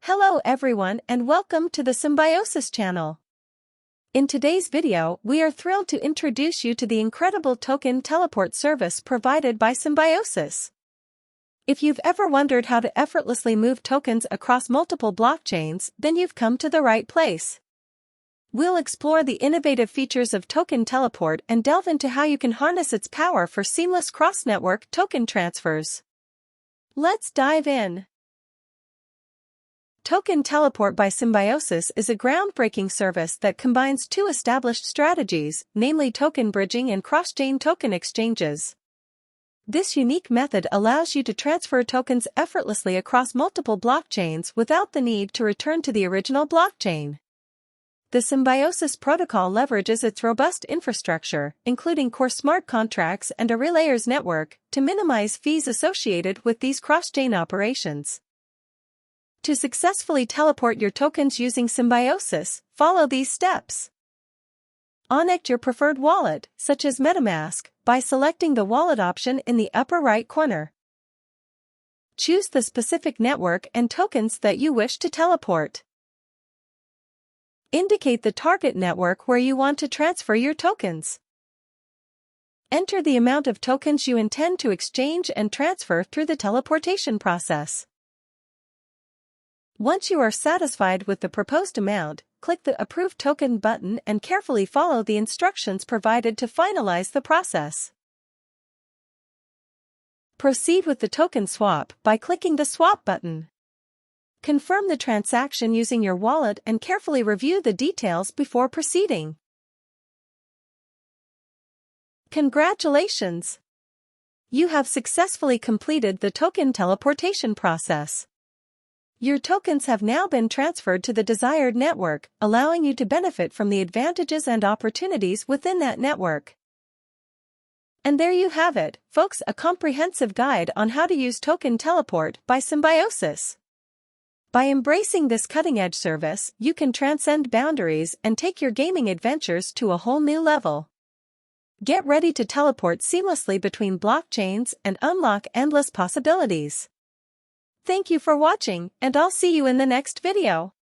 Hello everyone and welcome to the Symbiosis channel. In today's video, we are thrilled to introduce you to the incredible token teleport service provided by Symbiosis. If you've ever wondered how to effortlessly move tokens across multiple blockchains, then you've come to the right place. We'll explore the innovative features of Token Teleport and delve into how you can harness its power for seamless cross-network token transfers. Let's dive in. Token Teleport by Symbiosis is a groundbreaking service that combines two established strategies, namely token bridging and cross-chain token exchanges. This unique method allows you to transfer tokens effortlessly across multiple blockchains without the need to return to the original blockchain. The Symbiosis protocol leverages its robust infrastructure, including core smart contracts and a relayers network, to minimize fees associated with these cross-chain operations. To successfully teleport your tokens using Symbiosis, follow these steps. Connect your preferred wallet, such as MetaMask, by selecting the wallet option in the upper right corner. Choose the specific network and tokens that you wish to teleport. Indicate the target network where you want to transfer your tokens. Enter the amount of tokens you intend to exchange and transfer through the teleportation process. Once you are satisfied with the proposed amount, click the Approve Token button and carefully follow the instructions provided to finalize the process. Proceed with the token swap by clicking the Swap button. Confirm the transaction using your wallet and carefully review the details before proceeding. Congratulations! You have successfully completed the token teleportation process. Your tokens have now been transferred to the desired network, allowing you to benefit from the advantages and opportunities within that network. And there you have it, folks, a comprehensive guide on how to use Token Teleport by Symbiosis. By embracing this cutting-edge service, you can transcend boundaries and take your gaming adventures to a whole new level. Get ready to teleport seamlessly between blockchains and unlock endless possibilities. Thank you for watching, and I'll see you in the next video.